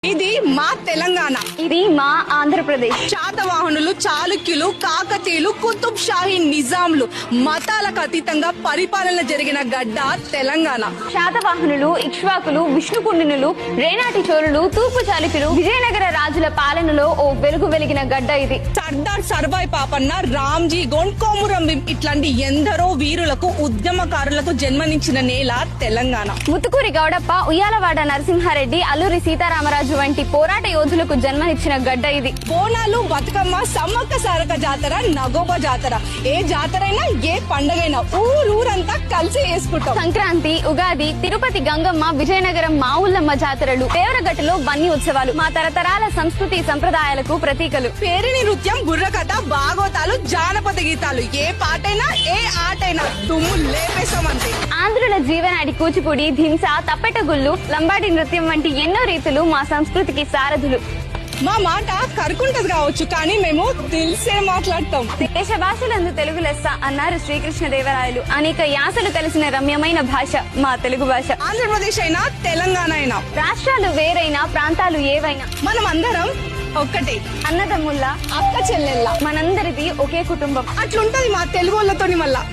ఇది మా తెలంగాణ, ఇది మా ఆంధ్రప్రదేశ్. శాతవాహనులు, చాళుక్యులు, కాకతీయులు, కుతుబ్ షాహీ నిజాంలు మతాలకు అతీతంగా పరిపాలన జరిగిన గడ్డ తెలంగాణ. శాతవాహనులు, ఇక్ష్వాకులు, విష్ణుకుండినులు, రేనాటి చోళులు, తూర్పు చాళుక్యులు, విజయనగర రాజుల పాలనలో ఓ వెలుగు వెలిగిన గడ్డ ఇది. సర్దార్ సర్వాయి పాపన్న, రామ్జీ గోండ్, కొమురం భీం ఇట్లాంటి ఎందరో వీరులకు, ఉద్యమకారులకు జన్మనిచ్చిన నేల తెలంగాణ. ముత్తుకూరి గౌడప్ప, ఉయ్యాలవాడ నరసింహారెడ్డి, అల్లూరి సీతారామరాజు వంటి పోరాట యోధులకు జన్మనిచ్చిన గడ్డ ఇది. బోనాలు, బతుకమ్మ, సమ్మక్క సారక జాతర, నగోబా జాతర, ఏ జాతరైనా ఏ పండగైనా ఊరంతా కలిసి చేసుకుంటాం. సంక్రాంతి, ఉగాది, తిరుపతి గంగమ్మ, విజయనగరం మా ఊళ్ళమ్మ జాతరలు, దేవరగట్టులో బన్నీ ఉత్సవాలు మా తరతరాల సంస్కృతి సంప్రదాయాలకు ప్రతీకలు. పేరిణి నృత్యం, బుర్రకథ, భాగవతాలు, జానపద గీతాలు, ఏ పాటైనా ఏ ఆటైనా దుమ్ము లేపేశామంతే. ఆంధ్రుల జీవనాడి కూచిపూడి, ధింస, తప్పెటగుళ్ళు, లంబాడి నృత్యం వంటి ఎన్నో రీతులు మా సంస్కృతికి సారథులు. మా మాట కరుకుంటది కావచ్చు, కానీ మేము తెలిసే మాట్లాడతాం. దేశ భాషలందు తెలుగు లెస్స అన్నారు శ్రీకృష్ణదేవరాయలు. అనేక యాసలు కలిసిన రమ్యమైన భాష మా తెలుగు భాష. ఆంధ్రప్రదేశ్ అయినా తెలంగాణ అయినా, రాష్ట్రాలు వేరైనా ప్రాంతాలు ఏవైనా, మనం అందరం ఒక్కటే. అన్నదమ్ముల్లా, అక్క చెల్లెల్లా, మనందరిది ఒకే కుటుంబం. అట్లుంటది మా తెలుగు వాళ్ళతోని మళ్ళా.